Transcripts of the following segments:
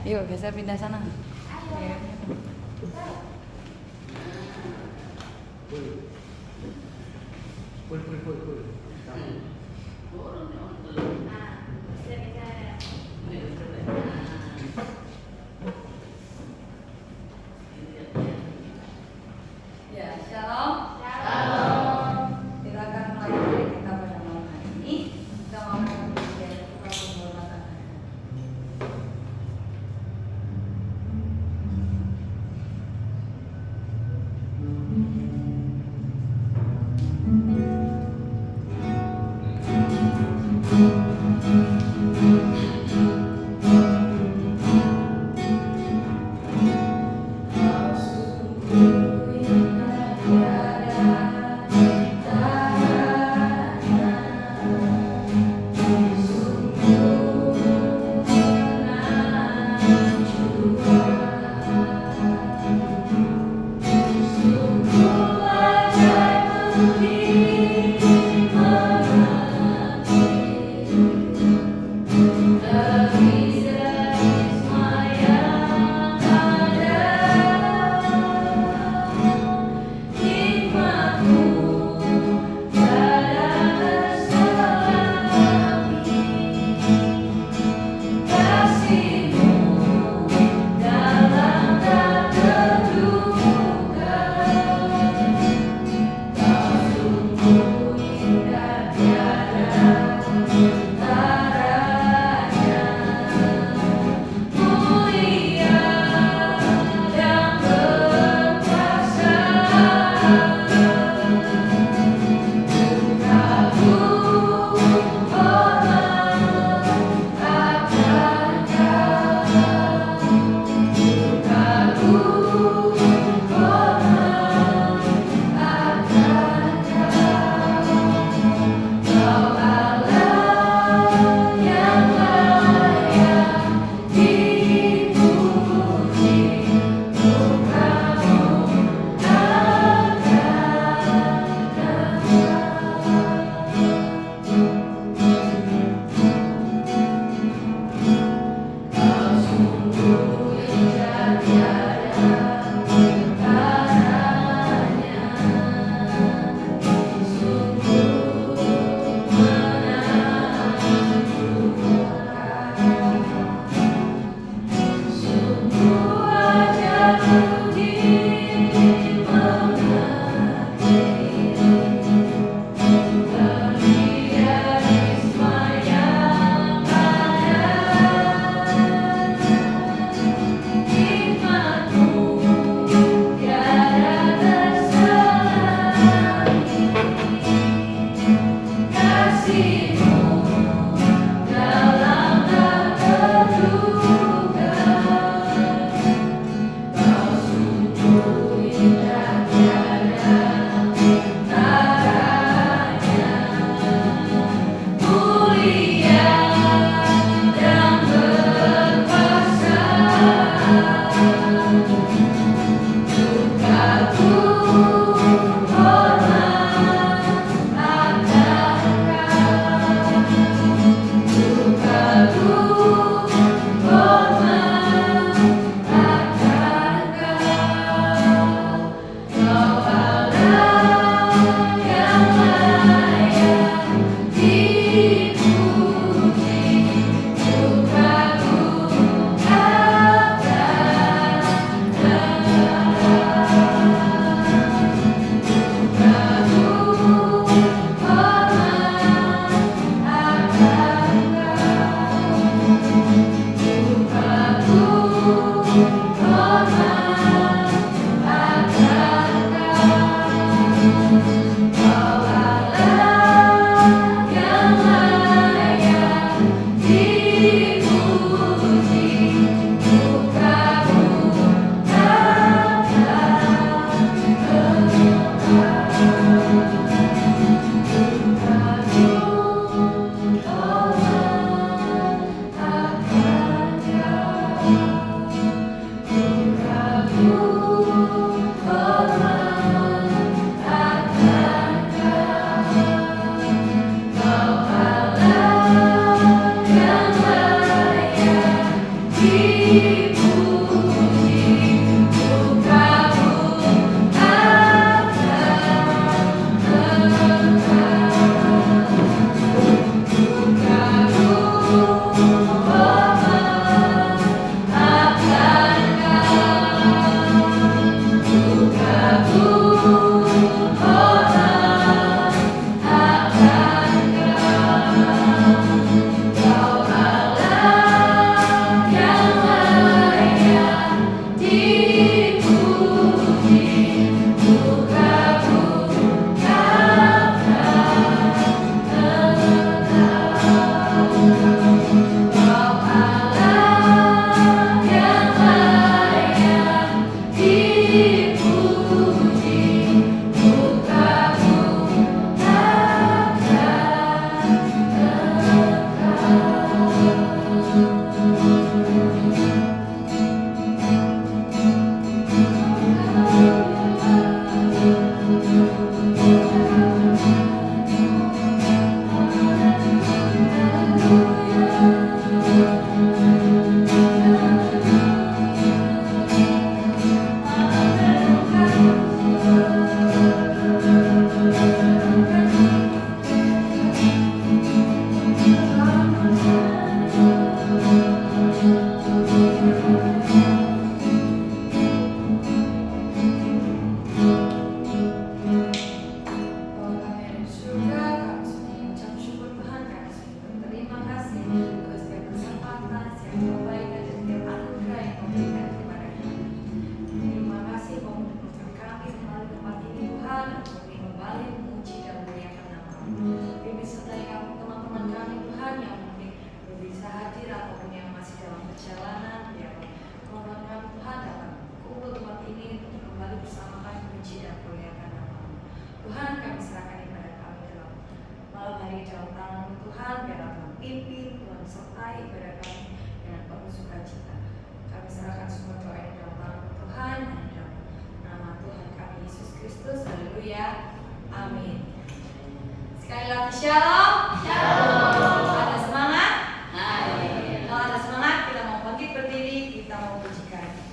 Yuk, geser pindah sana. Iya. Ya, shalom. Shalom. Kita akan melanjutkan kita pada malam hari ini. Kita mau mengucapkan penghormatan.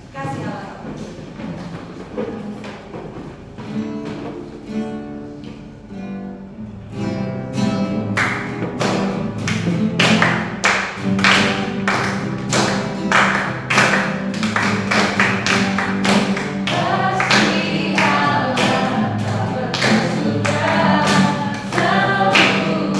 Kasih Allah tak berkesudahan, selalu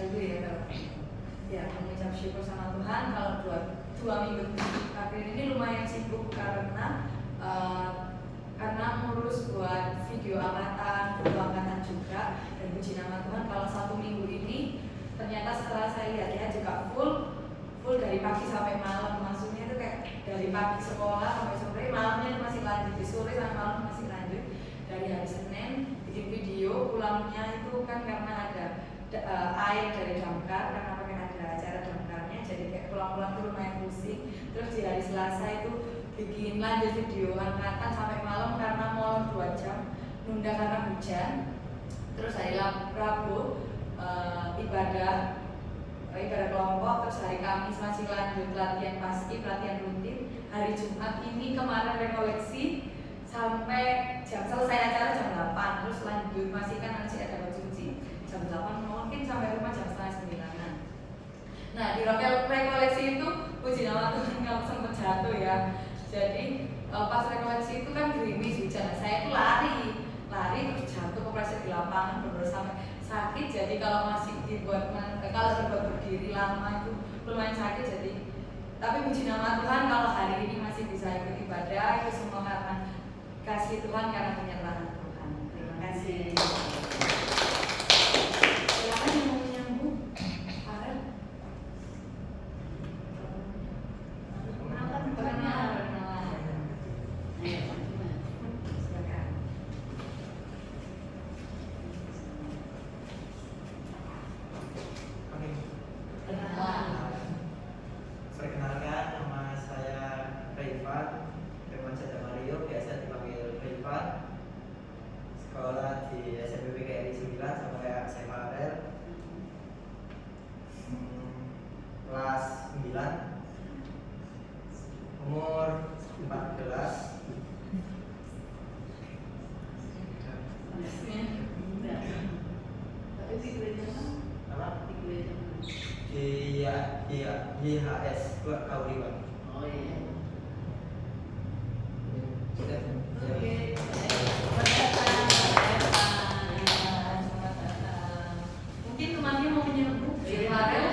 dulu ya kalau ya mengucap syukur sama Tuhan kalau dua minggu terakhir ini lumayan sibuk karena ngurus buat video angkatan, foto angkatan juga, dan puji nama Tuhan kalau 1 minggu ini ternyata setelah saya lihat ya juga full dari pagi sampai malam, maksudnya itu kayak dari pagi sekolah sampai sore, malamnya masih lanjut, di sore sampai malam masih lanjut. Dari hari Senin bikin video, pulangnya itu kan karena ada air dari damkar, karena pengen ada acara damkarnya, jadi kayak pulang-pulang tuh lumayan pusing. Terus di hari Selasa itu bikin lanjut video angkatan sampai malam karena molor 2 jam, nunda karena hujan. Terus hari Rabu ibadah kelompok, terus hari Kamis masih lanjut latihan paski, latihan rutin. Hari Jumat ini kemarin rekoleksi sampai selesai acara jam 8, terus lanjut masih kan masih ada cuci jam 8, mungkin sampai rumah jam setengah 9-an. Nah di rekoleksi itu puji nama Tuhan kalau sempat jatuh ya. Jadi pas rekoleksi itu kan gerimis hujan, saya itu lari terus jatuh kepleset di lapangan bener sampai sakit. Jadi kalau masih dibuat berdiri lama itu lumayan sakit. Jadi tapi puji nama Tuhan kalau hari ini masih bisa ikut ibadah, itu semua karena kasih Tuhan, karena penyertaan Tuhan. Terima kasih. Silakan yang mau menyambung, Farel. Perkenalan. Silakan. Perkenalkan, nama saya Rifat Firmansyah Mario, biasa dipanggil Rifat. Sekolah di SMP PGRI 9 sama kayak saya Farel. Kelas 9, umur 14. Apa? Di YHS Kauriban. Oh iya. Oke. Mungkin temannya mau menyambung. Farel.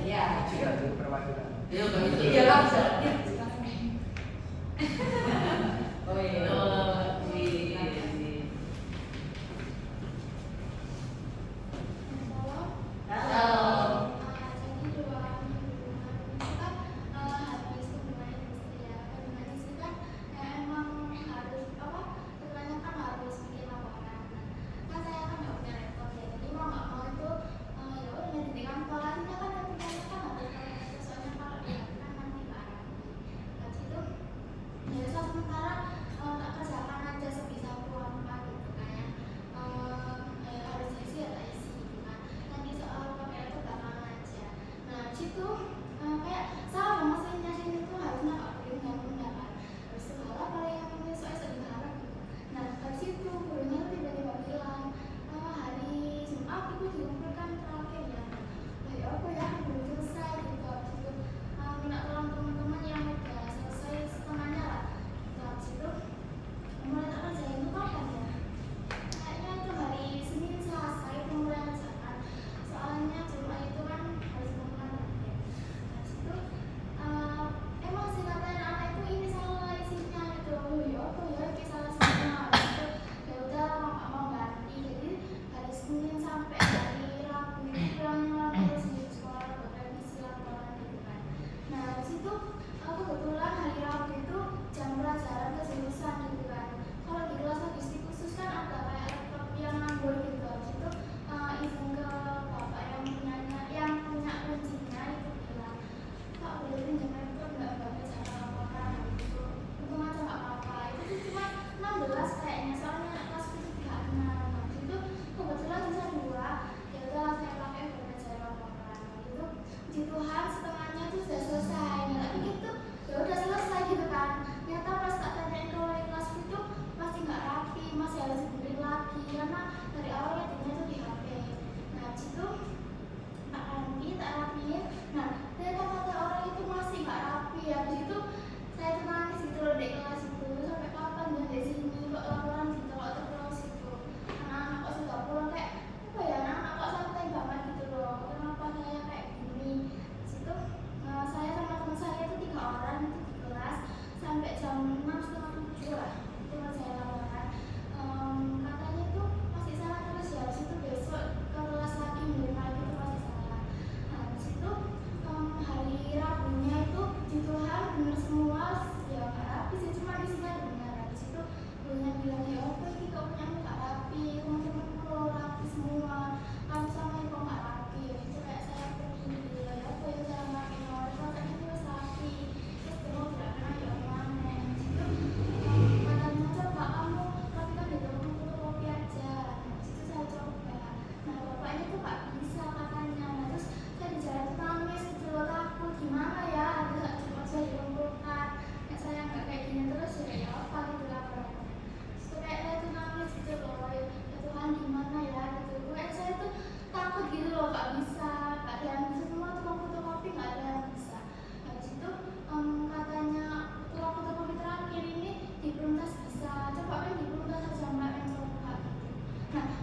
Ya, Juga tuh perwakilan. Iya, kami itu. iya lah, bisa. Ya, silakan. Oh iya. Jadi 2 minggu itu kan habis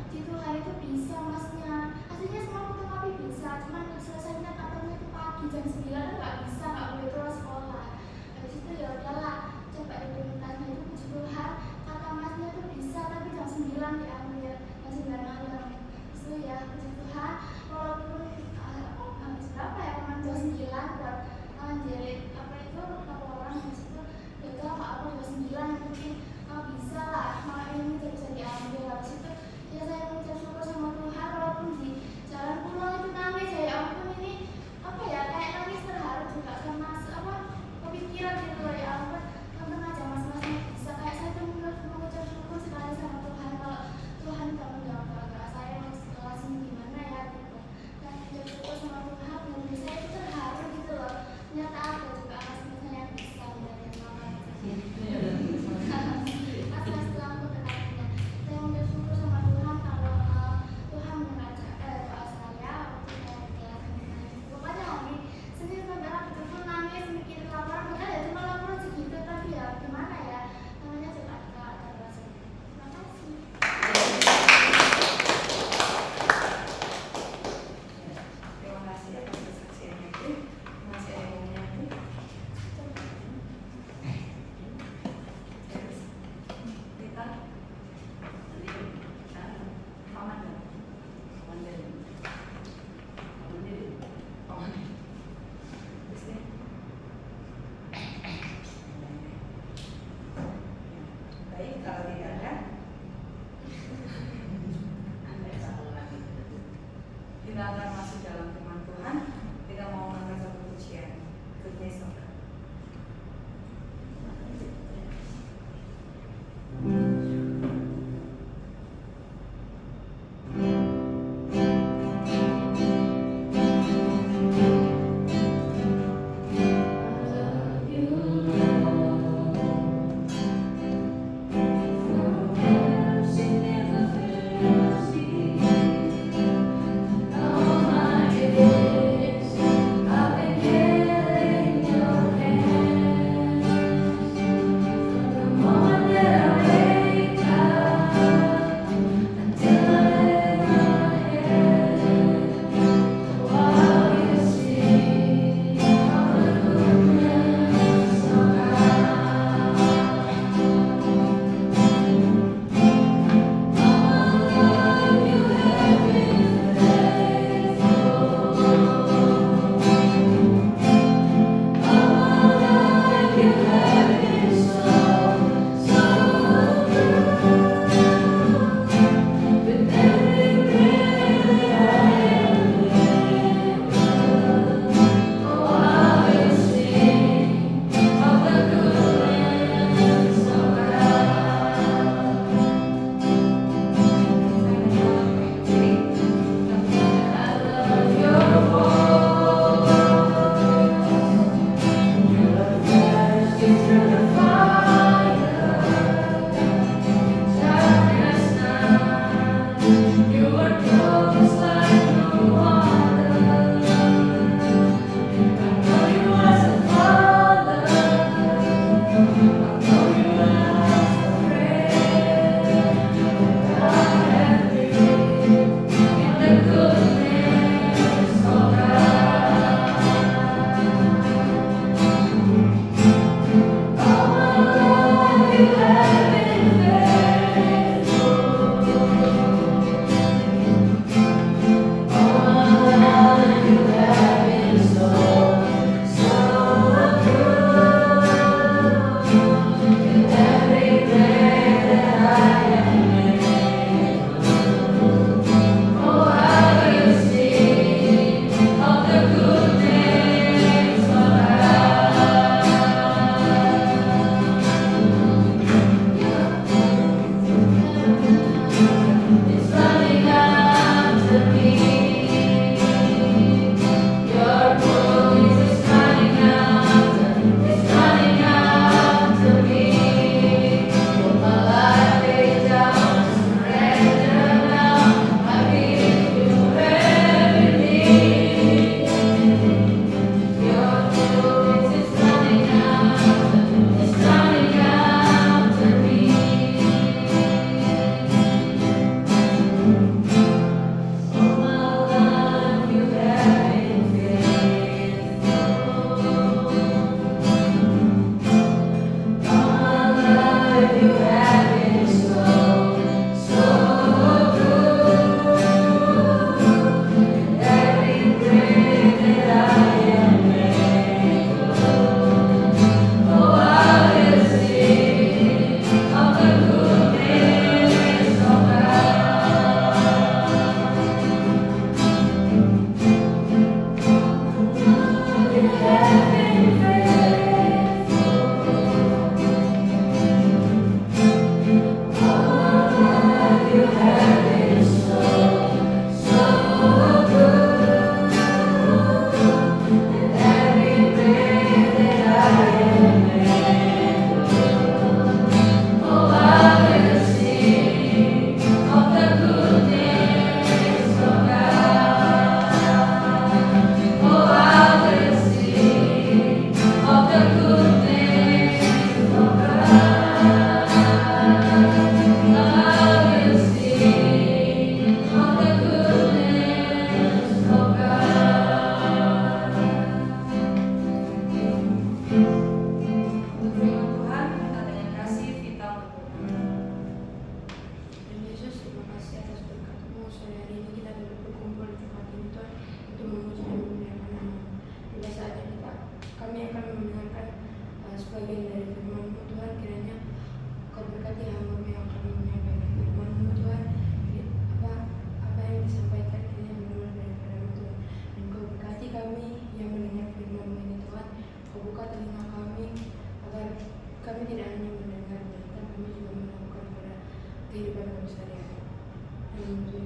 puji Tuhan itu bisa masnya. Aslinya semua fotokopi bisa, cuman selesainya katanya itu pagi jam 9 kan nggak bisa, nggak boleh keluar sekolah. Habis itu ya udahlah, coba implementasinya itu puji Tuhan, kata masnya itu bisa, tapi jam 9 diambil, jam 9 malam. Itu ya puji Tuhan, walaupun habis berapa ya, jam 9 buat jahit apa itu laporan. Habis itu ya udah nggak apa jam 9 mungkin bisa lah, malam ini bisa diambil. Habis itu ya saya mengucap syukur sama Tuhan, walaupun di jalan pulang itu nangis ya ampun, ini apa ya, kayak nangis terharu juga karena apa kepikiran gitu loh, ya ampun tenang aja mas-masnya bisa. Kayak saya tuh mengucap syukur sekali sama Tuhan kalau Tuhan tak menjawab doa saya yang kelas ini gimana ya gitu. Dan mengucap syukur sama Tuhan dan saya itu terharu gitu loh, ternyata ada juga mas-masnya yang bisa dari mama mas-mas Tuhan berkatnya. Saya mengucap syukur sama Tuhan kalau Tuhan mengajar doa saya waktu saya di kelas ini. Pokoknya hari Senin sampai Rabu itu nangis mikirin laporan, padahal ya cuma laporan segitu, tapi ya gimana ya, namanya juga ada rasa. Terima kasih. Terima kasih atas kesaksiannya Bu. Masih ada yang mau nyanyi? Terus, Rita? Paman dong? Paman. Terus nih? Baik, kalau tidak ada, kita akan masuk dalam firman Tuhan. Kita mau mengangkat satu pujian. Goodness of God. Mercy never fails me.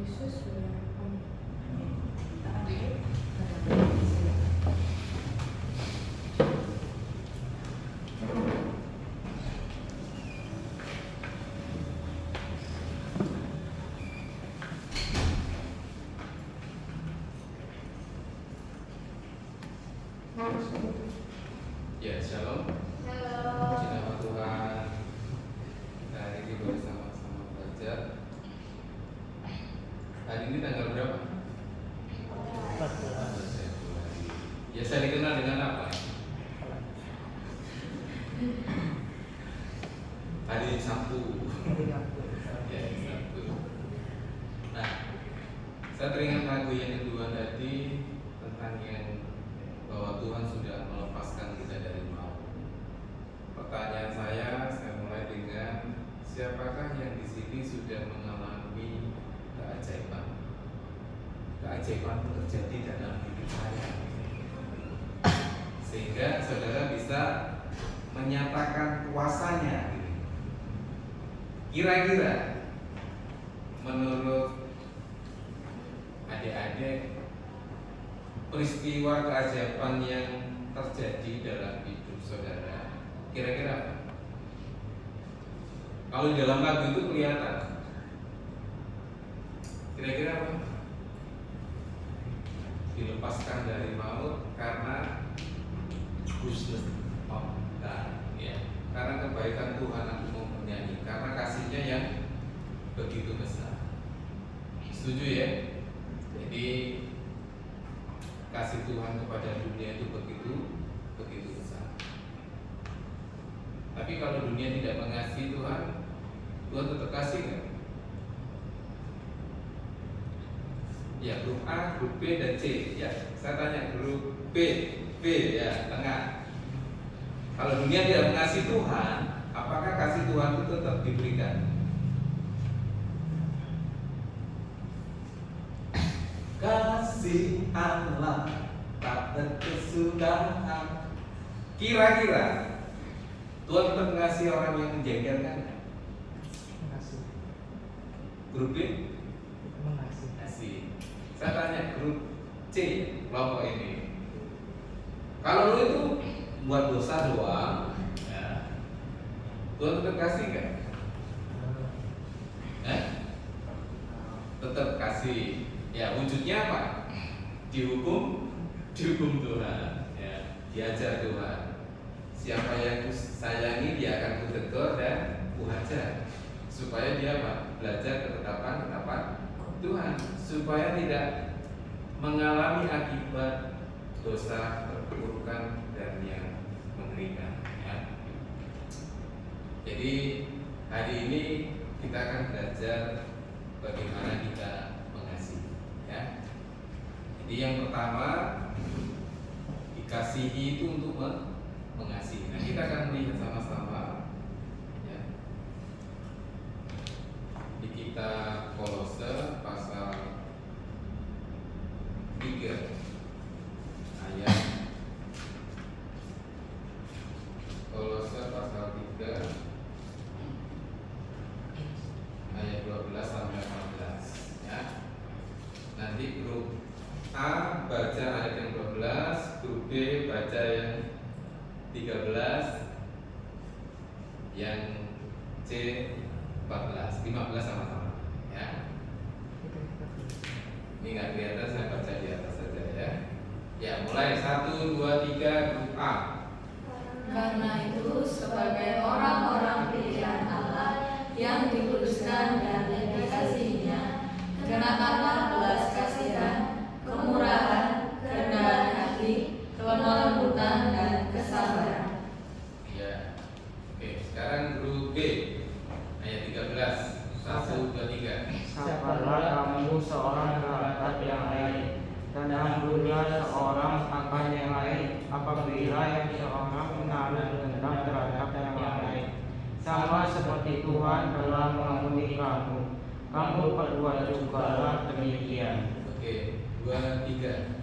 Yesus sudah Ya, shalom. Halo. Puji nama Tuhan. Kita hari ini boleh sama-sama belajar. Hari ini tanggal berapa? 14 Februari. Ya, saya dikenal dengan apa? Hari Sabtu. Ya, hari Sabtu. Nah, saya teringat lagu yang kedua tadi tentang yang bahwa Tuhan sudah melepaskan kita dari maut. Pertanyaan saya mulai dengan siapakah yang di sini sudah mengalami keajaiban? Keajaiban itu terjadi dalam hidup saya, sehingga saudara bisa menyatakan kuasanya. Kira-kira menurut adik-adik, peristiwa keajaiban yang terjadi dalam hidup saudara kira-kira apa? Kalau di dalam lagu itu kelihatan, kira-kira apa? Dilepaskan dari maut karena goodness of God, ya. Karena kebaikan Tuhan, aku mau bernyanyi karena kasihnya yang begitu besar. Setuju ya? Jadi kasih Tuhan kepada dunia itu begitu besar. Tapi kalau dunia tidak mengasihi Tuhan, Tuhan tetap kasih nggak? Ya, grup A, grup B dan C. Ya, saya tanya grup B ya, tengah. Kalau dunia tidak mengasihi Tuhan, apakah kasih Tuhan itu tetap diberikan? Kasih Allah tak berkesudahan. Kira-kira Tuhan tetap mengasihi orang yang menjengkelkan? Grup B? Kasih. Saya tanya grup C, kelompok ini. Kalau lu itu buat dosa doang, ya, Tuhan tetap kasih nggak? Tetap kasih. Ya, wujudnya apa? Dihukum Tuhan, ya, diajar Tuhan. Siapa yang kusayangi dia akan kutegur dan kuhajar, supaya dia apa? Belajar ketetapan Tuhan, supaya tidak mengalami akibat dosa, perburukan dan yang mengerikan, ya. Jadi hari ini kita akan belajar bagaimana kita mengasihi, ya. Jadi yang pertama, dikasihi itu untuk mengasihi. Nah, kita akan melihat sama-sama, ya. Di kitab Kolose pasal 3 ayat Kolose pasal 3 ayat 12 sampai 14, ya. Nanti grup A baca ayat yang 12, grup B baca yang 13, yang C 14, 15 sama-sama, ya. Ini nggak kelihatan, saya baca di atas saja, ya. Ya, mulai 1, 2, 3, grup A. Karena itu sebagai orang-orang pilihan Allah yang dikuduskan dan dikasihinya, kenakanlah belas kasihan, kemurahan, kerendahan hati, kelemah lembutan dan kesabaran. Ya. Oke, sekarang grup B ayat 13. 1, 2, 3. Sabarlah kamu seorang terhadap yang lain, dan anggunlah seorang akan yang lain. Apabila yang seorang menaruh dendam terhadap yang lain, sama seperti Tuhan telah mengampuni kamu, kamu berbuat jugalah demikian. Oke, 2, 3.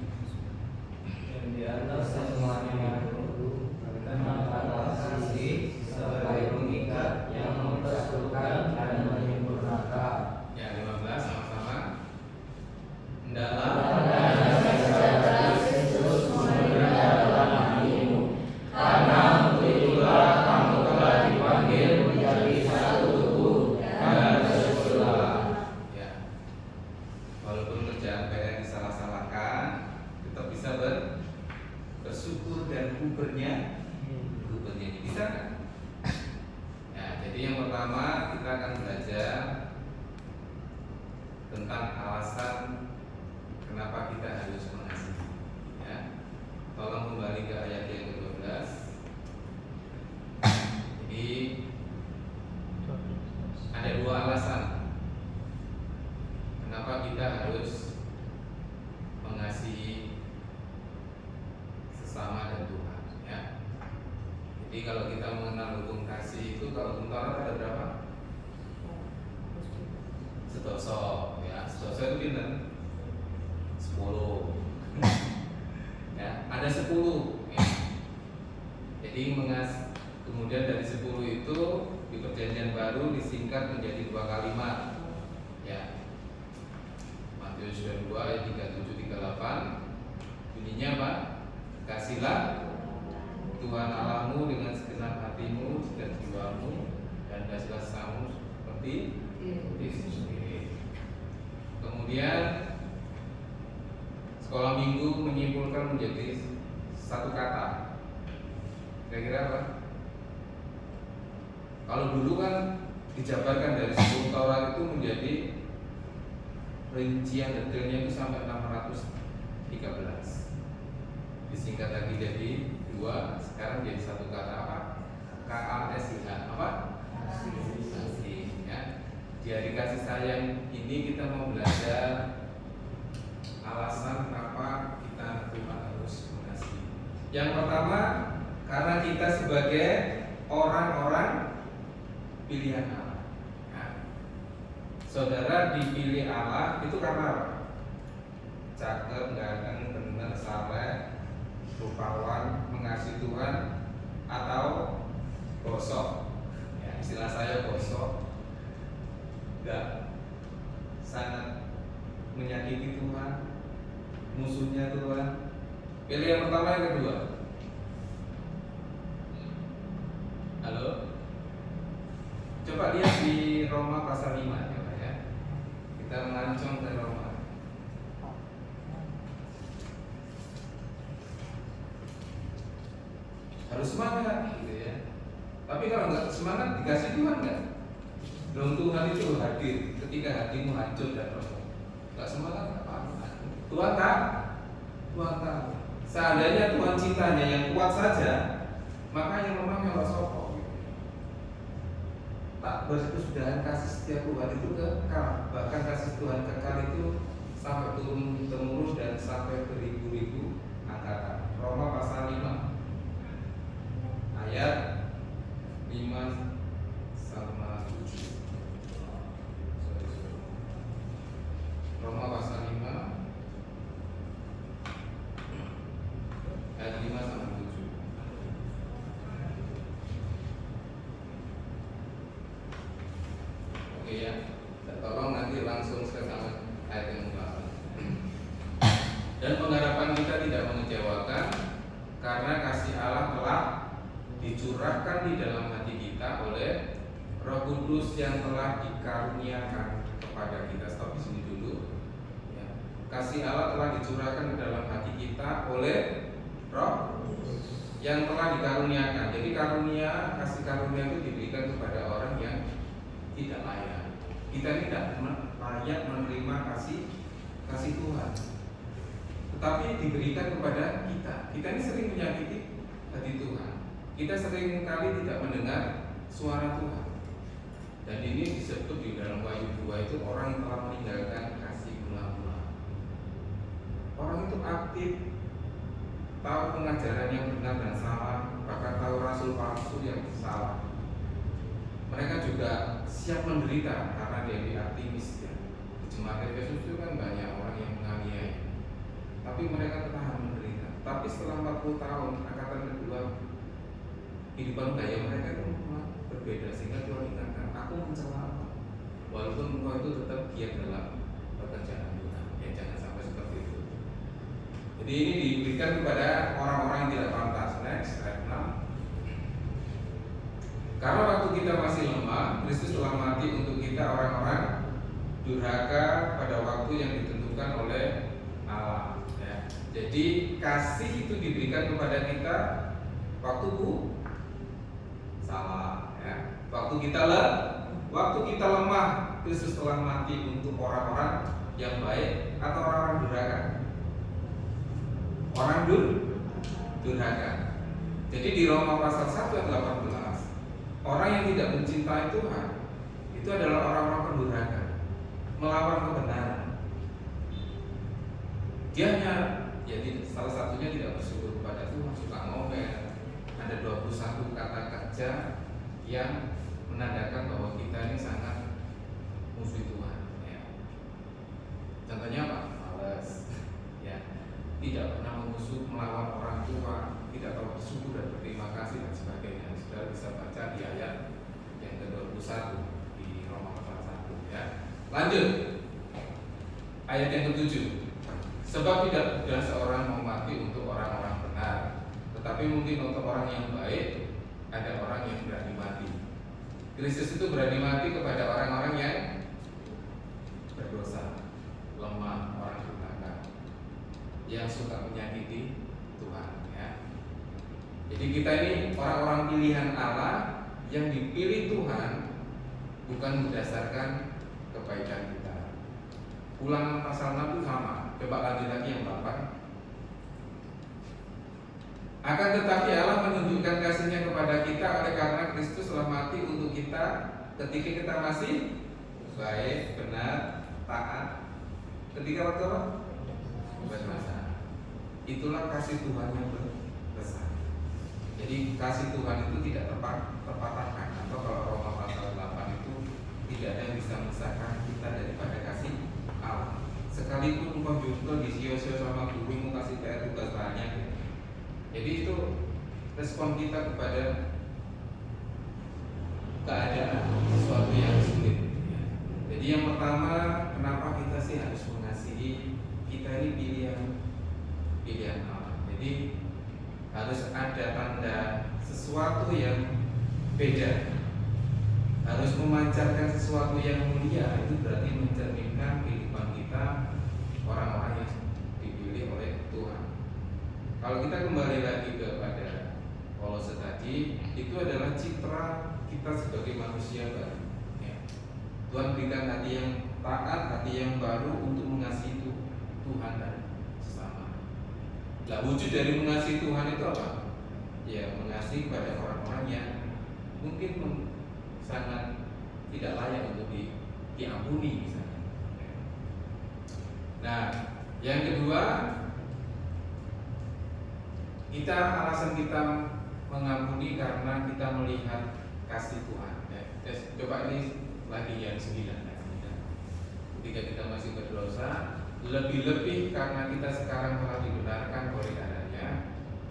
Dan di atas semuanya itu kenakanlah kasih sebagai pengikat yang mempersatukan dan menyempurnakan. Ya, 15 sama-sama. walaupun kerjaan PR disalah-salahkan, tetap bisa bersyukur dan gubernya ini bisa kan? Nah, jadi yang pertama kita akan belajar tentang alasan kenapa kita harus mengasihi. Ya, tolong kembali ke ayat yang ke-12. Jadi ada dua alasan kenapa kita harus mengasihi sesama dan Tuhan. Ya. Jadi kalau kita mengenal hukum kasih itu, kalau hukum Taurat ada berapa? Sedoso, ya. Sedoso itu pinter 10. Ya, ada 10. Ya. Jadi kemudian dari 10 itu di Perjanjian Baru disingkat menjadi 2 kalimat. Ya. Matius 22 ayat 37 38. Bunyinya apa? Kasihlah Tuhan Allahmu dengan segenap hatimu dan jiwamu, dan kasihlah sesamamu seperti dirimu sendiri. Kemudian sekolah minggu menyimpulkan menjadi satu kata. Kira-kira apa? Kalau dulu kan dijabarkan dari 10 Taurat itu menjadi rincian detailnya itu sampai 613. Disingkat lagi jadi 2, sekarang jadi satu kata apa? KASIH, apa? Kasih. Ya. Di hari kasih sayang ini kita mau belajar alasan kenapa kita Tuhan harus mengasihi. Yang pertama, karena kita sebagai orang-orang pilihan Allah. Nah, saudara dipilih Allah itu karena apa? Cakep, ganteng, benar, saleh, rupawan, mengasihi Tuhan, atau gosok. Ya, istilah saya gosok, enggak sangat menyakiti Tuhan, musuhnya Tuhan. Pilih yang pertama, yang kedua. Halo, coba lihat di Roma pasal 5 ya. Kita melancong ke Roma. Harus semangat gitu ya. Tapi kalau nggak semangat dikasih Tuhan nggak? Belum, Tuhan itu hadir ketika hatimu hancur dan remuk. Nggak semangat nggak apa-apa. Tuhan tahu. Seandainya Tuhan cintanya yang kuat saja, maka yang lemah yang sokok. Tak berkesudahan kasih setia Tuhan itu kekal. Bahkan kasih Tuhan kekal itu sampai turun temurun dan sampai beribu-ribu angkatan. Roma pasal 5 ayat 5 sama 7. Roma pasal 5 ayat 5 sama 7. Oke ya, tolong nanti langsung ke ayat yang ke-8. Dan pengharapan kita tidak mengecewakan, karena kasih Allah telah dicurahkan di dalam hati kita oleh Roh Kudus yang telah dikaruniakan kepada kita. Stop di sini dulu. Ya. Kasih Allah telah dicurahkan di dalam hati kita oleh Roh yang telah dikaruniakan. Jadi kasih karunia itu diberikan kepada orang yang tidak layak. Kita tidak layak menerima kasih Tuhan, tetapi diberikan kepada kita. Kita ini sering menyakiti hati Tuhan. Kita sering kali tidak mendengar suara Tuhan. Dan ini disebut di dalam Wahyu 2 itu orang telah meninggalkan kasih mula-mula. Orang itu aktif, tahu pengajaran yang benar dan salah, bahkan tahu rasul palsu yang salah. Mereka juga siap menderita karena dia aktivis ya. Di jemaat Efesus itu kan banyak orang yang menganiaya, tapi mereka tetap menderita. Tapi setelah 40 tahun angkatan kedua, kehidupan gaya mereka itu berbeda, sehingga Tuhan ingatkan, aku mencela apa? Walaupun engkau itu tetap giat dalam pekerjaan Tuhan. Ya jangan sampai seperti itu. Jadi ini diberikan kepada orang-orang yang tidak pantas. Next, ayat 6. Karena waktu kita masih lemah, Kristus telah mati untuk kita orang-orang durhaka pada waktu yang ditentukan ditentukan oleh Allah. Ya. Jadi kasih itu diberikan kepada kita waktu salah, ya. Waktu kita lemah, Kristus telah mati untuk orang-orang yang baik atau orang-orang durhaka. Orang durhaka. Jadi di Roma pasal 1 ayat 18, orang yang tidak mencintai Tuhan itu adalah orang-orang pendurhaka, melawan kebenaran. Dia hanya, salah satunya tidak bersyukur kepada Tuhan, suka ngomel. Ada 21 kata kerja yang menandakan bahwa kita ini sangat musuh Tuhan. Ya. Contohnya apa? Malas, ya. Tidak pernah memusuh, melawan orang tua, tidak tahu bersyukur dan berterima kasih dan sebagainya. Saudara bisa baca di ayat yang ke-21 di Roma pasal 1, ya. Lanjut. Ayat yang ke-7. Sebab tidak mudah seorang mau mati untuk orang-orang benar, tetapi mungkin untuk orang yang baik ada orang yang berani mati. Kristus itu berani mati kepada orang-orang yang berdosa, lemah, orang durhaka, yang suka menyakiti Tuhan, ya. Jadi kita ini orang-orang pilihan Allah yang dipilih Tuhan bukan berdasarkan kebaikan kita. Ulangan pasal 6 itu sama. Coba lanjut lagi yang 8. Akan tetapi Allah menunjukkan kasih-Nya kepada kita oleh karena Kristus telah mati untuk kita ketika kita masih baik, benar, taat. Ketika waktu apa? Berdosa. Itulah kasih Tuhan yang besar. Jadi kasih Tuhan itu tidak terpatahkan. Atau kalau Roma pasal 8 itu tidak ada yang bisa memisahkan kita daripada kasih Allah. Sekalipun engkau jungkel disio-sio sama gurumu, kasih PR tugas banyak. Jadi itu respon kita kepada keadaan sesuatu yang sulit. Jadi yang pertama, kenapa kita sih harus mengasihi? Kita ini pilihan Allah. Jadi harus ada tanda sesuatu yang beda, harus memancarkan sesuatu yang mulia. Itu berarti mencerminkan kehidupan kita orang-orang yang dipilih oleh Tuhan. Kalau kita kembali lagi kepada Kolose tadi, itu adalah citra kita sebagai manusia baru, ya. Tuhan berikan hati yang taat, hati yang baru untuk mengasihi Tuhan dan sesama. Lah wujud dari mengasihi Tuhan itu apa? Ya, mengasihi kepada orang-orang yang mungkin sangat tidak layak untuk diampuni misalnya. Nah, yang kedua, alasan kita mengampuni karena kita melihat kasih Tuhan. Coba ini lagi yang 9. Ketika kita masih berdosa, lebih-lebih karena kita sekarang telah dibenarkan oleh darah-Nya,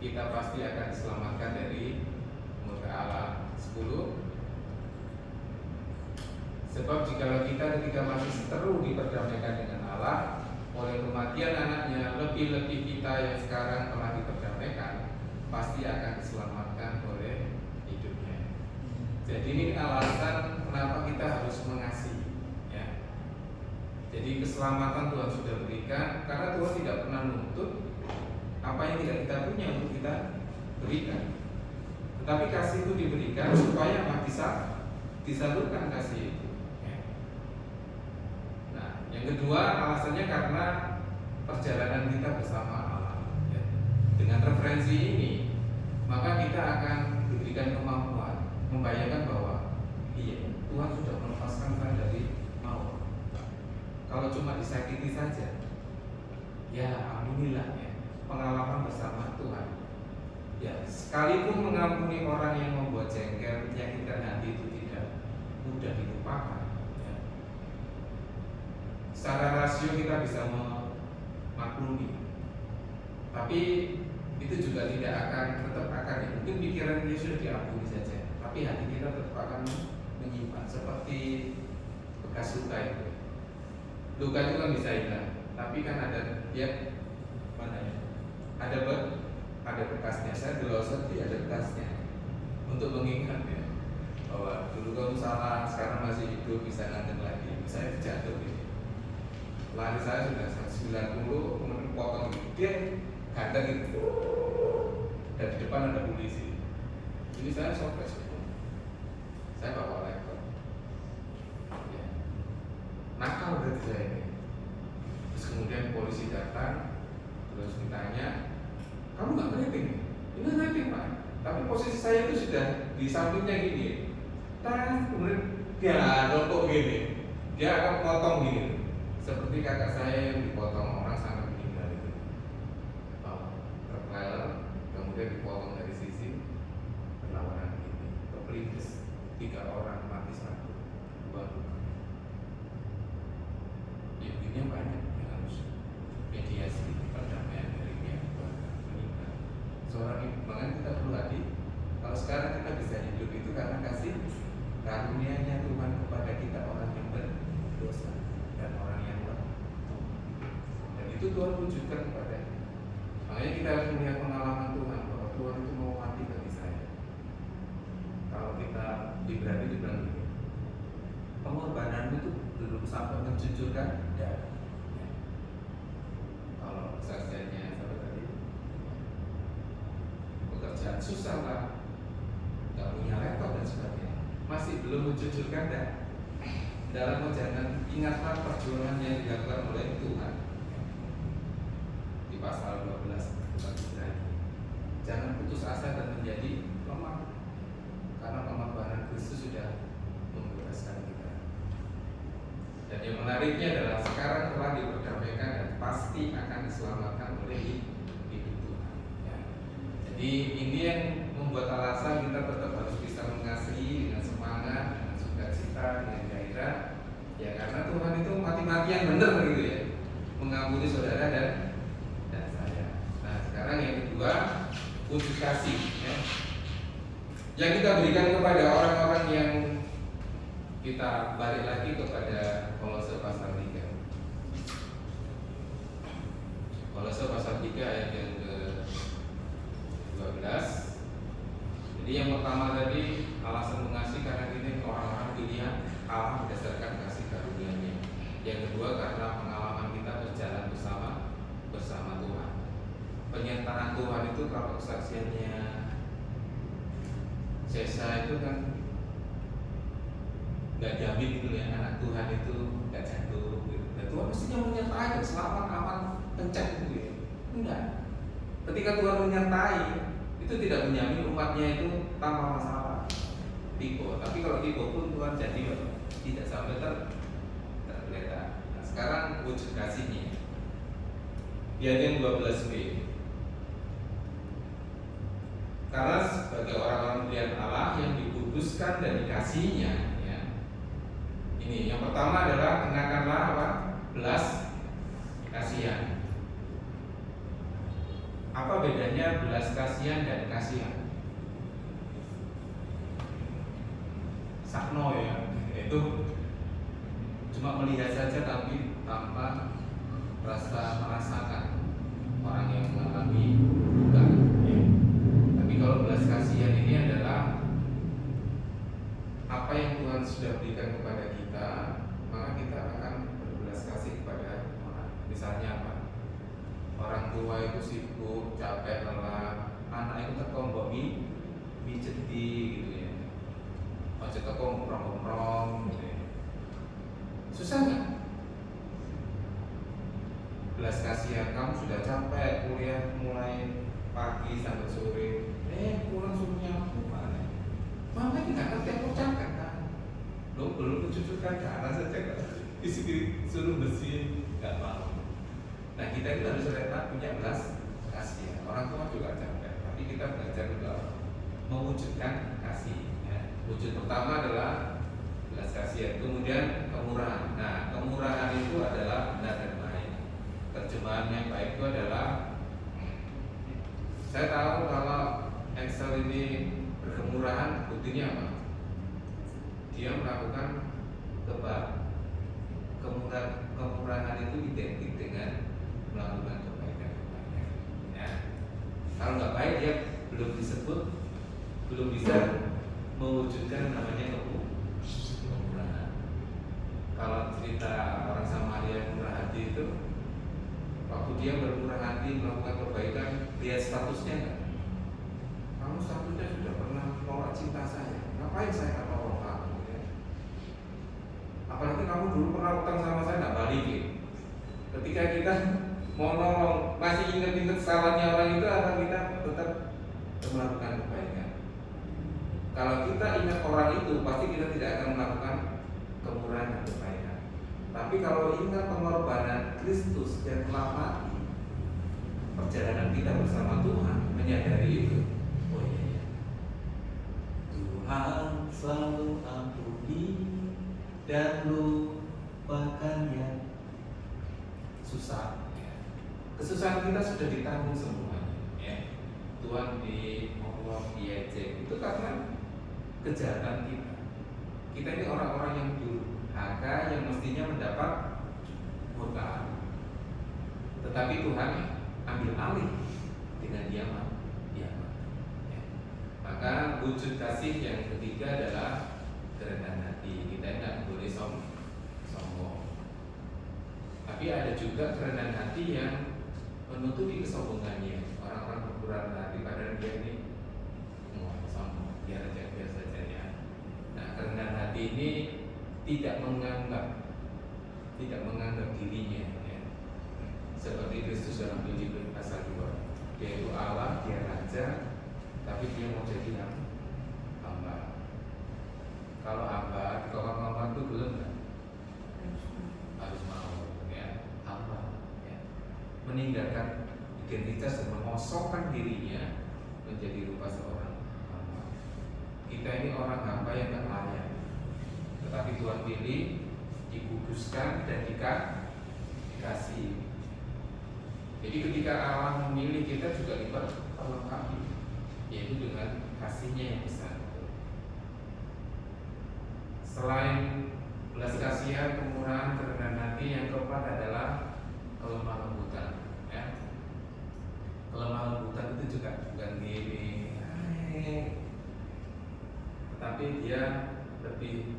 kita pasti akan diselamatkan dari murka Allah. 10. Sebab jikalau kita ketika masih seteru diperdamaikan dengan Allah oleh kematian anaknya, lebih-lebih kita yang sekarang telah diperdamaikan pasti akan diselamatkan oleh hidupnya. Jadi ini alasan kenapa kita harus mengasihi, ya. Jadi keselamatan Tuhan sudah berikan karena Tuhan tidak pernah menuntut apa yang tidak kita punya untuk kita berikan. Tetapi kasih itu diberikan supaya bisa disalurkan kasih itu. Yang kedua, alasannya karena perjalanan kita bersama Allah, ya. Dengan referensi ini, maka kita akan diberikan kemampuan membayangkan bahwa iya, Tuhan sudah melepaskan saya dari maut. Kalau cuma disakiti saja, ya aminilah, ya, pengalaman bersama Tuhan. Ya, sekalipun mengampuni orang yang membuat jengkel, menyakitkan hati itu tidak mudah dilupakan. Secara rasio kita bisa memaklumi, tapi itu juga tetap akan mungkin pikiran kita sudah diampuni saja, tapi hati kita tetap akan menyimpan seperti bekas luka itu. Luka itu kan bisa hilang, tapi kan ada mana ya? Ada bekasnya. Saya di Lausanne ada bekasnya untuk mengingat, ya, bahwa dulu kamu salah, sekarang masih hidup, bisa ngantuk lagi. Saya jatuh gitu. lari saya sudah 190, kemudian potong gitu, dia ganteng gitu, dan di depan ada polisi. Ini saya sobek semua, saya bawa laptop, ya. Nakal berarti saya ini. Terus kemudian polisi datang, terus ditanya, kamu nggak ngeriting? Ini ngeriting Pak, tapi posisi saya itu sudah di sampingnya gini, kemudian dia nonton gini, dia akan potong gini, seperti kakak saya yang dipotong orang sampai meninggal itu, terpeler, kemudian dipotong dari sisi berlawanan ini, kepelintis, 3 orang mati 1, 2 luka. Ya begini banyak yang harus mediasi perdamaian dari pihak keluarga meninggal. Seorang ibu, makanya kita perlu hati. Kalau sekarang kita bisa hidup itu karena kasih karunia-Nya Tuhan kepada kita orang yang berdosa dan orang yang lemah. Dan itu Tuhan wujudkan kepada kita. Makanya kita harus melihat pengalaman Tuhan bahwa Tuhan itu mau mati bagi saya. Kalau kita diberani dibilang gini, pengorbanan itu belum sampai mencucurkan darah. Ya. Kalau kesaksiannya sampai tadi, pekerjaan susah lah, nggak punya laptop dan sebagainya, masih belum mencucurkan darah. Dalam perjalanan ingatlah perjuangan yang dilakukan oleh Tuhan. Di pasal 12 jangan putus asa dan menjadi lemah, karena pengorbanan Kristus sudah membebaskan kita. Dan yang menariknya adalah sekarang telah diperdamaikan dan pasti akan diselamatkan oleh hidup Tuhan. Ya. Jadi ini yang membuat alasan kita tetap harus bisa mengasihi dengan semangat, dengan sukacita, dengan gairah. Ya karena Tuhan itu mati-matian benar gitu ya, mengampuni saudara dan saya. Nah sekarang yang kedua, wujud kasih ya, yang kita berikan kepada orang-orang yang kita balik lagi kepada Kolose pasal 3. Kolose pasal 3 ayat yang ke-12. Jadi yang pertama tadi alasan mengasihi karena ini orang-orang pilihan Allah berdasarkan kasih karunia-Nya. Yang kedua karena pengalaman kita berjalan bersama Tuhan. Penyertaan Tuhan itu kalau kesaksiannya Sesa itu kan nggak jamin gitu ya, anak Tuhan itu nggak jatuh gitu. Dan Tuhan mestinya menyertai selamat aman kencang gitu ya. Enggak. Ketika Tuhan menyertai itu tidak menjamin umatnya itu tanpa masalah. Tipe. Tapi kalau tipe pun Tuhan jadi tidak sampai tergeletak. Nah, sekarang wujud kasihnya. Di ayat yang 12b. Karena sebagai orang-orang pilihan Allah yang dikuduskan dan dikasihinya, ya. Ini yang pertama adalah kenakanlah apa? Belas kasihan. Apa bedanya belas kasihan dan kasihan? Sakno ya, itu cuma melihat saja tapi tanpa merasakan orang yang mengalami duka. Ya. Tapi kalau belas kasihan ini adalah apa yang Tuhan sudah berikan kepada kita, maka kita akan berbelas kasih kepada orang. Misalnya apa? Orang tua itu sibuk, capek, lelah, anak itu terkombok mijeti gitu ya. Macet teko ngomong gitu ya. Susah nggak? Belas kasihan, kamu sudah capek kuliah mulai pagi sampai sore, pulang suruh nyapu mana? Mama ini nggak ngerti aku capek kan? Lo belum mencucurkan darah saja kan? Suruh bersihin nggak mau. Nah kita itu harus rela punya belas kasihan. Orang tua juga capek, tapi kita belajar juga mewujudkan kasih. Ya. Wujud pertama adalah belas kasihan, kemudian kemurahan. Nah kemurahan itu adalah benar dan baik. Terjemahan yang baik itu adalah, saya tahu kalau Excel ini berkemurahan, buktinya apa? Dia melakukan kemurahan itu identik dengan melakukan kebaikan. Ya. Kalau nggak baik dia belum disebut, belum bisa mewujudkan namanya kemurahan. Kalau cerita orang Samaria yang murah hati itu waktu dia bermurah hati melakukan kebaikan, lihat statusnya enggak? Kamu statusnya sudah pernah menolak cinta saya, ngapain saya akan nolong kamu? Ya? Apalagi kamu dulu pernah utang sama saya, nggak balikin. Ketika kita mau nolong, masih ingat-ingat salahnya orang itu, akan kita tetap melakukan kebaikan. Kalau kita ingat orang itu, pasti kita tidak akan melakukan kemurahan dan kebaikan. Tapi kalau ingat pengorbanan Kristus yang telah mati, perjalanan kita bersama Tuhan menyadari itu. Oh iya, Tuhan selalu ampuni dan lupakan yang susah. Kesusahan kita sudah ditanggung semuanya. Ya. Tuhan diolok, diejek itu karena kejahatan kita. Kita ini orang-orang yang durhaka, yang mestinya mendapat murkaan. Tetapi Tuhan ambil alih dengan diamat. Ya. Maka wujud kasih yang ketiga adalah kerendahan hati. Kita tidak boleh sombong. Tapi ada juga kerendahan hati yang menutupi kesombongannya. Orang-orang berkurang hati padahal dia ini sombong, biar saja ya. Nah, kerendahan hati ini tidak menganggap dirinya ya. Seperti Kristus dalam Filipi pasal 2. Dia itu Allah, dia raja, tapi dia mau jadi yang hamba. Kalau hamba di kawan-kawan itu belum kan? Harus mau ya, hamba ya. Meninggalkan identitas dan mengosongkan dirinya menjadi rupa seorang hamba. Kita ini orang hamba yang tak layak, tetapi Tuhan pilih, dikuduskan dan dikasih. Jadi ketika Allah memilih kita juga diperlengkapi, yaitu dengan kasihnya yang besar. Selain belas kasihan, kemurahan, kerendahan hati, yang keempat adalah kelemah lembutan. Ya. Kelemah lembutan itu juga bukan gini, tetapi dia lebih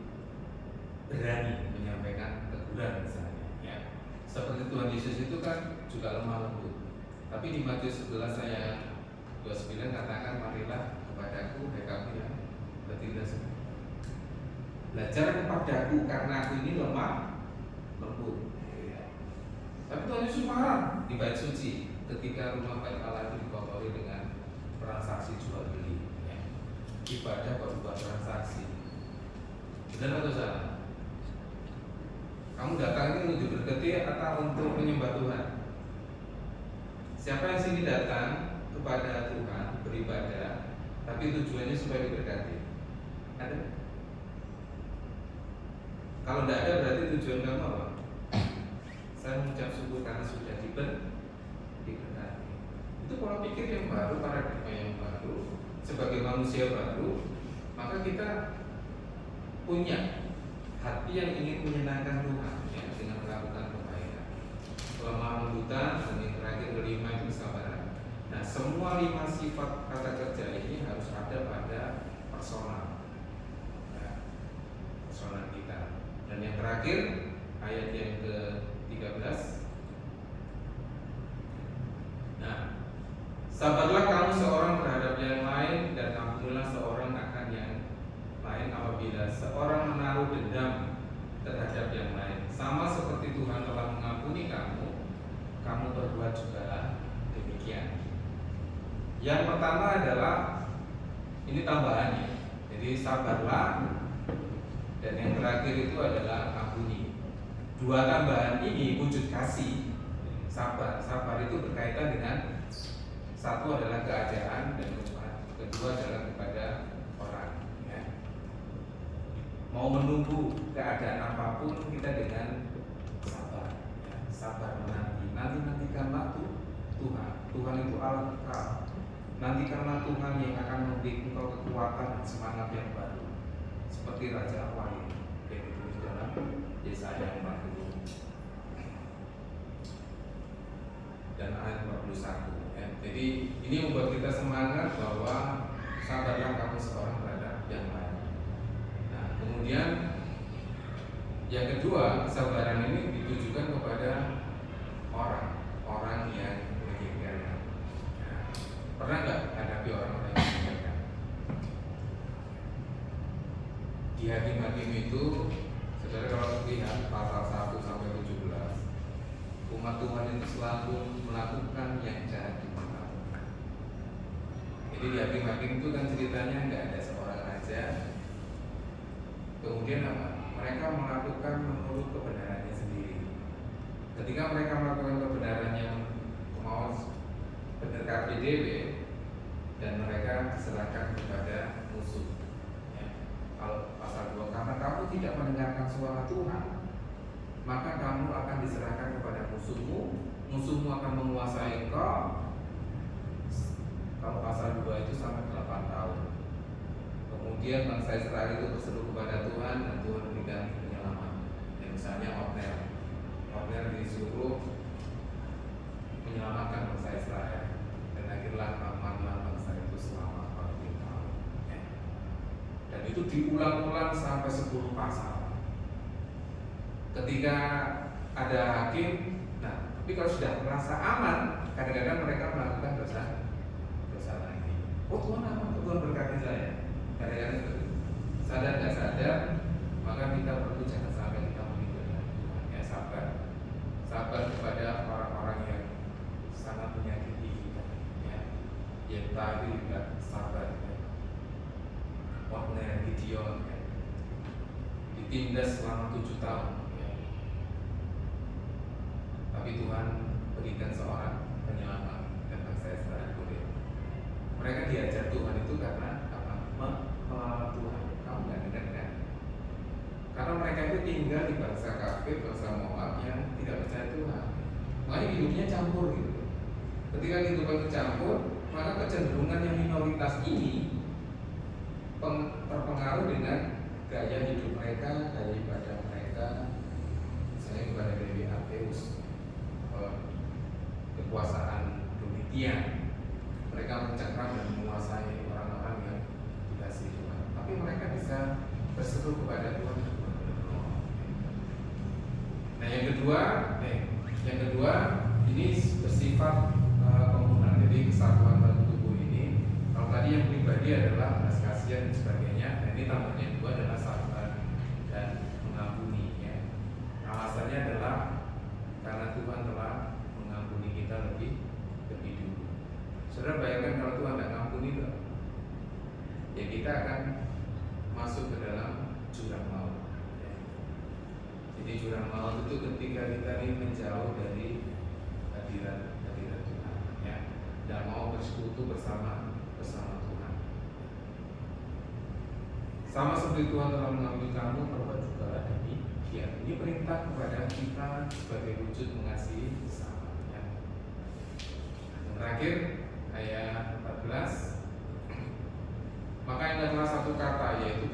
berani menyampaikan teguran misalnya. Ya. Seperti Tuhan Yesus itu kan juga lemah lembut. Tapi di Matius 11 ayat 29 katakan, marilah kepadaku hai kamu yang bertindak semua. Belajar kepadaku karena aku ini lemah lembut. Ya. Tapi Tuhan Yesus marah di bait suci ketika rumah bait Allah itu dikotori dengan transaksi jual beli. Ya. Ibadah baru buat transaksi. Benar atau salah? Kamu datang ini untuk diberkati atau untuk menyembah Tuhan? Siapa yang sini datang kepada Tuhan beribadah, tapi tujuannya supaya diberkati? Ada? Kalau tidak ada, berarti tujuan kamu apa? Saya mengucap syukur karena sudah diberkati. Itu pola pikir yang baru, paradigma yang baru. Sebagai manusia baru, maka kita punya hati yang ingin menyenangkan Tuhan ya, dengan melakukan kebaikan. Kelemah lembutan, dan yang terakhir kelima itu kesabaran. Nah, semua 5 sifat kata kerja ini harus ada pada personal, ya, personal kita. Dan yang terakhir ayat yang ke-13. Nah, sabarlah kamu seorang terhadap yang lain, dan ampunilah seorang akan yang lain apabila seorang menaruh dendam terhadap yang lain. Sama seperti Tuhan telah mengampuni kamu, kamu berbuat juga demikian. Yang pertama adalah ini tambahannya. Jadi sabarlah, dan yang terakhir itu adalah ampuni. 2 tambahan ini wujud kasih. Sabar itu berkaitan dengan satu adalah keadaan dan kedua adalah kepada orang. Ya. Mau menunggu keadaan apapun kita dengan sabar. Ya. Sabar menanti. Nantikanlah Tuhan. Tuhan itu Allah kekal. Nantikanlah Tuhan yang akan memberi engkau kekuatan dan semangat yang baru, seperti Raja Wahyu yang ditulis dalam Yesaya 40 dan ayat 41. Ya. Jadi ini membuat kita semangat bahwa sabarlah kamu seorang terhadap yang lain. Nah, kemudian yang kedua, kesabaran ini ditujukan kepada itu, saudara kalau lihat pasal 1 sampai 17, umat Tuhan itu selalu melakukan yang jahat di mata Tuhan. Jadi di Hakim-Hakim itu kan ceritanya nggak ada seorang raja. Kemudian apa? Mereka melakukan menurut kebenarannya sendiri. Ketika mereka melakukan kebenaran yang mau benar KPDB, dan mereka diserahkan kepada musuh. Ya. Kalau pasal 2, karena kamu tidak mendengarkan suara Tuhan, maka kamu akan diserahkan kepada musuhmu. Musuhmu akan menguasai engkau. Kalau pasal 2 itu sampai 8 tahun. Kemudian bangsa Israel itu berseru kepada Tuhan, dan Tuhan memberikan penyelamat. Ya, misalnya Otner disuruh menyelamatkan bangsa Israel, dan akhirnya amanlah bangsa itu selama 40 tahun. Ya. Dan itu diulang-ulang sampai 10 pasal. Ketika ada hakim, nah tapi kalau sudah merasa aman, kadang-kadang mereka melakukan dosa lagi. Oh Tuhan aman, Tuhan berkati saya. Kadang-kadang itu sadar nggak sadar, maka kita perlu jangan sampai kita meninggalkan Tuhan. Ya sabar kepada orang-orang yang sangat menyakiti kita. Ya, yang tadi juga sabar. Ya. Otner, Gideon, ya. Ditindas selama 7 tahun. Ya. Tapi Tuhan berikan seorang penyelamat dan bangsa Israel boleh. Mereka diajar Tuhan itu karena apa? Melawan Tuhan. Kamu nggak dengar kan? Karena mereka itu tinggal di bangsa kafir, bangsa Moab yang tidak percaya Tuhan. Makanya hidupnya campur gitu. Ketika kehidupan itu campur, maka kecenderungan yang minoritas ini terpengaruh dengan gaya hidup mereka, gaya ibadah mereka, misalnya kepada Dewi Arteus, kekuasaan Domitian. Mereka mencengkram dan menguasai orang-orang yang dikasih Tuhan. Tapi mereka bisa berseru kepada Tuhan. Nah yang kedua ini bersifat komunal. Jadi kesatuan satu tubuh ini. Kalau tadi yang pribadi adalah belas kasihan dan sebagainya. Nah ini tambahnya yang kedua adalah sabar dan mengampuni. Ya. Alasannya adalah karena Tuhan telah mengampuni kita lebih dulu. Saudara bayangkan kalau Tuhan tidak mengampuni, ya kita akan masuk ke dalam jurang maut. Ya. Jadi jurang maut itu ketika kita ini menjauh dari hadirat Tuhan, ya, dan mau bersekutu bersama Tuhan. Sama seperti Tuhan telah mengampuni kamu, perbuat juga demikian. Ini perintah kepada kita sebagai wujud mengasihi sesama. Ya. Dan terakhir ayat 14. Maka ingatlah satu kata, yaitu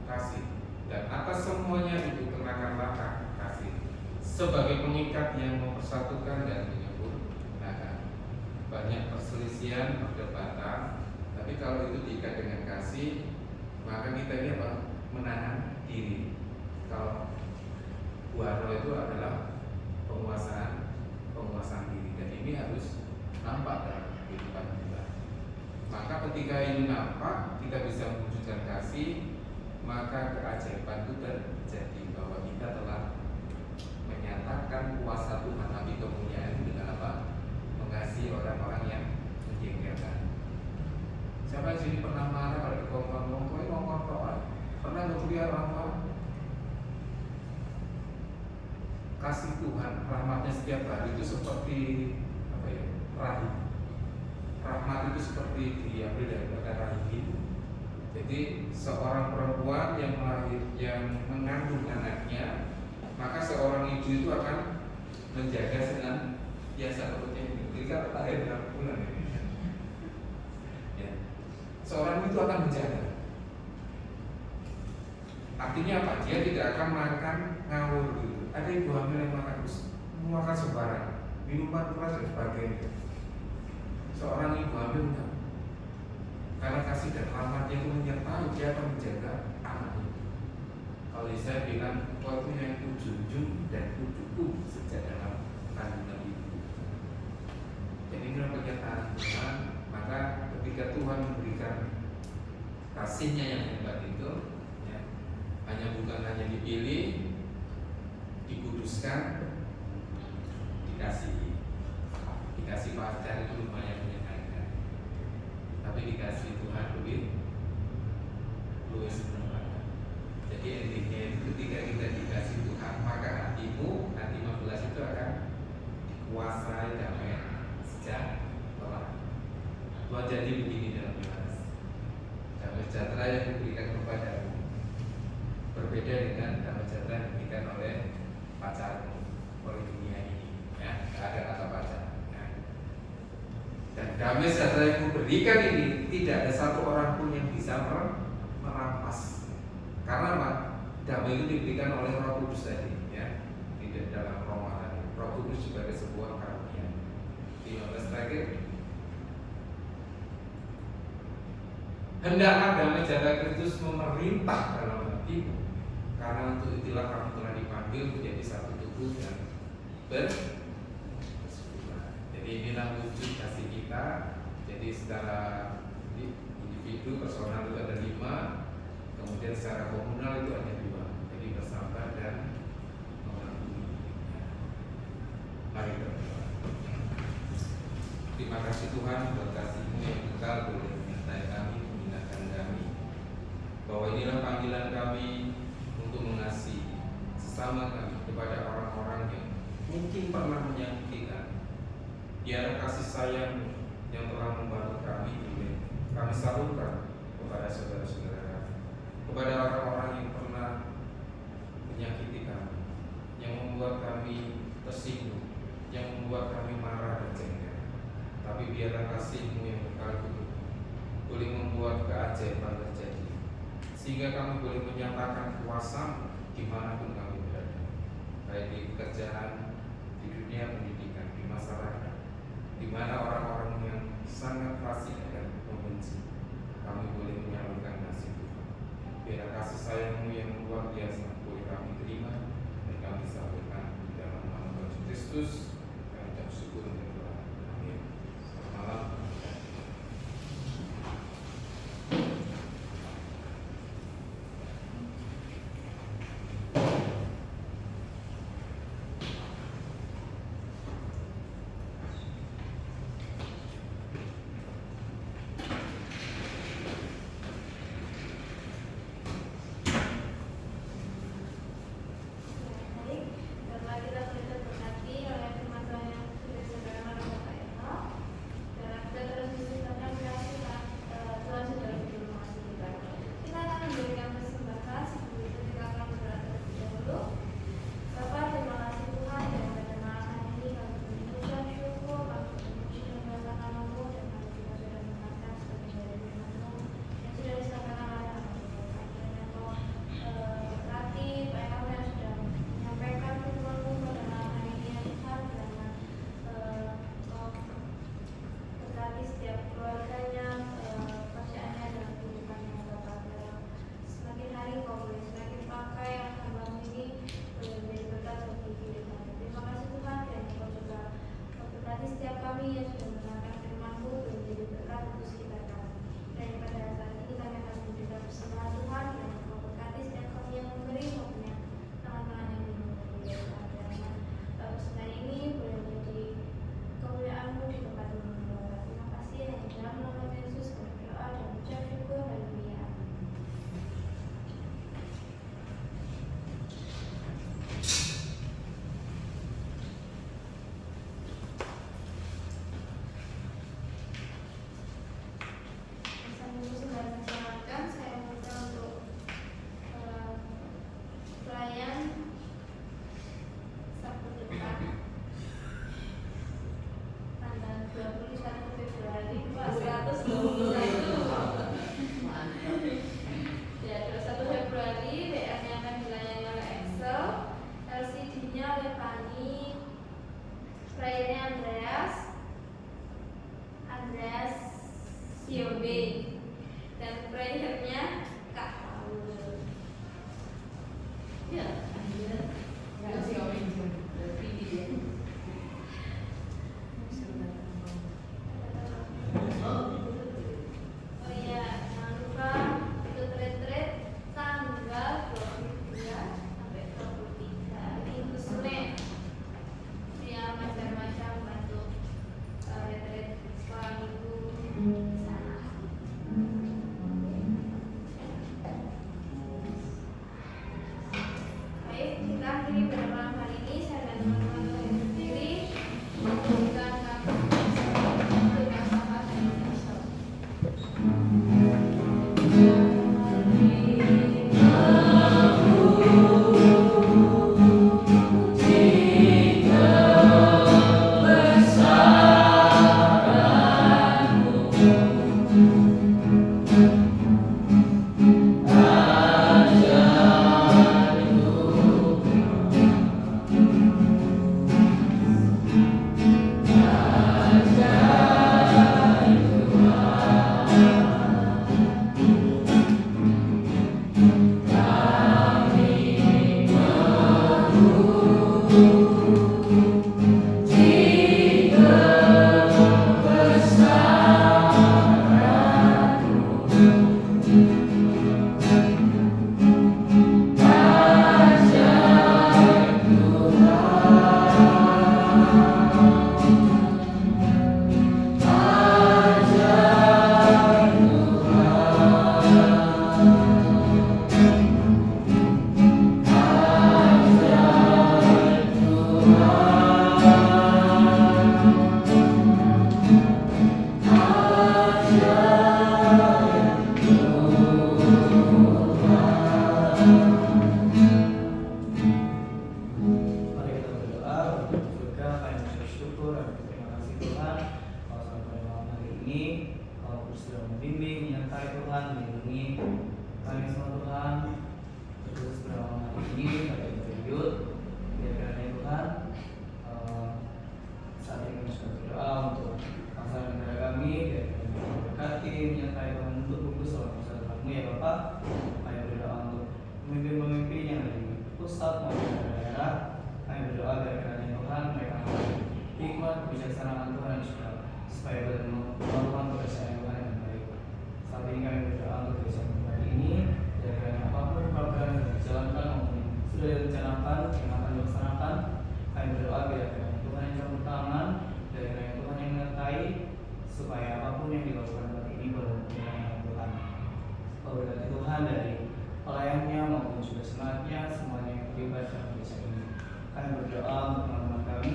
kasih, dan atas semuanya itu kenakanlah kasih sebagai pengikat yang mempersatukan dan menyempurnakan. Banyak perselisihan, perdebatan, tapi kalau itu diikat dengan kasih, maka kita ini apa? Menahan diri. Kalau buah roh itu adalah penguasaan diri, dan ini harus nampak dalam kehidupan kita. Maka ketika ini nampak, kita bisa mewujudkan kasih, maka keajaiban itu terjadi bahwa kita telah menyatakan kuasa Tuhan, tapi kemuliaan dengan apa? Mengasihi orang-orang yang menjengkelkan. Siapa di sini pernah marah kalau dikongkong toan? Pernah ngeluar orang tua? Kasih Tuhan, rahmatnya setiap hari itu seperti apa ya? Rahim. Rahmat itu seperti diambil dari kata rahim. Jadi seorang perempuan yang mengandung anaknya, maka seorang ibu itu akan menjaga dengan biasa perutnya ini. Ketika lahir berapa bulan ini? Ya. Seorang itu akan menjaga. Artinya apa? Dia tidak akan makan ngawur gitu. Ada ibu hamil yang makan sembarang, minuman keras dan sebagainya. Seorang ibu hamil enggak. Karena kasih dan rahmatnya itu menyertai, dia akan menjaga anaknya. Kalau saya bilang, kau itu yang kujunjung dan kucuku sejak dalam kandungan ibu. Jadi ini adalah pernyataan Tuhan. Maka ketika Tuhan memberikan kasihnya yang hebat itu, ya, hanya bukan hanya dipilih, dikuduskan, dikasih pacar itu lumayan menyenangkan, tapi dikasih Tuhan lebih senang banget. Jadi endingnya itu ketika kita dikasih Tuhan, maka hati 15 itu akan dikuasai damai sejahtera. Tuhan jadi begini dalam Yohanes, damai sejahtera yang diberikan kepadamu berbeda dengan damai sejahtera yang diberikan oleh pacarmu, oleh dunia ini. Ya, ada kata pacar. Ya. Dan damai sejahtera yang kuberikan ini tidak ada satu orang pun yang bisa merampas. Karena apa? Damai itu diberikan oleh Roh Kudus tadi, ya. Tidak dalam Roma tadi. Roh Kudus sebagai sebuah karunia. 15 terakhir. Hendaklah damai sejahtera Kristus memerintah dalam hatimu, karena untuk itulah kamu telah dipanggil menjadi satu tubuh dan bersekutu. Jadi inilah wujud kasih kita. Jadi secara individu personal itu ada 5, kemudian secara komunal itu hanya 2. Jadi bersahabat dan mengampuni. Mari berdoa. Terima kasih Tuhan buat kasih-Mu yang kekal, boleh menyertai kami, mengingatkan kami bahwa inilah panggilan kami untuk mengasihi sesama kami kepada orang-orang yang mungkin pernah menyakiti kami. Biar kasih sayang yang telah membantu kami kami salurkan kepada saudara-saudara kami, kepada orang-orang yang pernah menyakiti kami, yang membuat kami tersinggung, yang membuat kami marah dan jengkel. Tapi biarlah kasih-Mu yang kekal itu boleh membuat keajaiban terjadi, sehingga kami boleh menyatakan kuasa-Mu dimanapun kami berada, baik di pekerjaan, di dunia pendidikan, di masyarakat, di mana orang-orang yang sangat fasik dan membenci, kami boleh menyalurkan kasih Tuhan. Biar kasih sayang-Mu yang luar biasa boleh kami terima dan kami salurkan di dalam nama Tuhan Kristus. Kami ucap syukur dan doa. Amin. Selamat malam. Oh iya, jangan lupa ikut retret tanggal 27 mengunjungi kami semua Tuhan, terkhusus pada malam hari ini pada Yud. Biar kiranya Tuhan saat ini kami sudah berdoa untuk bangsa dan negara kami, biar kami berkati menyertai Tuhan untuk bungkus oleh masa depanmu ya Bapak. Kami berdoa untuk pemimpin-pemimpin yang ada di pusat maupun daerah. Kami berdoa biar kiranya Tuhan mereka hikmat kebijaksanaan Tuhan yang sudah supaya Tuhan bekerjaan Tuhan yang baik. Saat ini kami berdoa untuk kebijaksanaan Tuhan ini, biar kiranya apapun program yang dijalankan maupun sudah direncanakan yang akan dilaksanakan, kami berdoa biar kiranya Tuhan yang campur tangan, biar kiranya Tuhan yang menyertai, supaya apapun yang dilakukan saat ini berkenan Tuhan. Berkati Tuhan dari pelayannya maupun juga semangatnya, semuanya yang terlibat dalam gereja ini. Kami berdoa untuk teman-teman kami,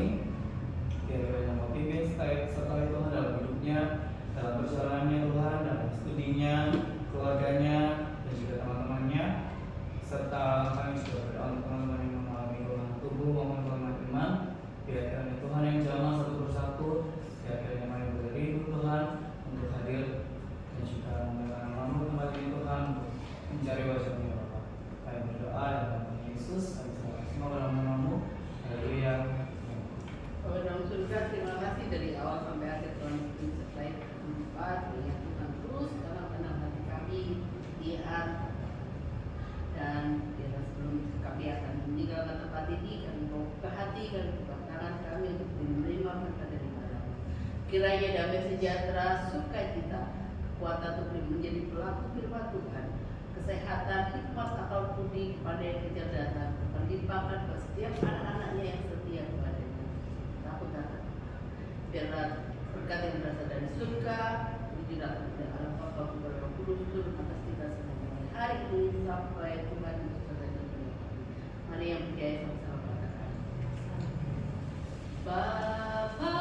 biar kiranya pimpin serta Tuhan dalam hidupnya, dalam perjalanannya Tuhan, dalam studinya, keluarganya, dan juga teman-temannya. Serta kami juga berdoa untuk teman-teman yang mengalami kelemahan tubuh maupun kelemahan iman, biar kiranya Tuhan yang jamah satu persatu, biar kiranya kami berindu Tuhan untuk hadir dan juga mengenal nama tempat ini Tuhan untuk mencari wajah-Mu ya Bapa. Kami berdoa dalam nama Yesus, kami serahkan semua dalam nama-Mu. Haleluya. Bapak dalam surga, terima kasih dari awal sampai akhir Tuhan sertai tempat yang Tuhan terus dalam tenang hati kami, diam dan bila sebelum kami akan meninggalkan tempat ini, kami mau ke hati dan buka tangan kami untuk menerima berkat daripada kiranya damai sejahtera, sukacita, kekuatan untuk menjadi pelaku firman Tuhan, kesehatan, hikmat, akal budi, kepandaian, kecerdasan, berlimpahkan ke setiap anak-anaknya yang setia kepadanya. Takut takut. Biarlah berkat yang berasal dari surga, pujilah kepada Allah Bapa, Putra, Roh Kudus, turun atas kita semuanya hari ini sampai Tuhan Yesus selesai dunia. Mari yang percaya sama-sama katakan. Bapa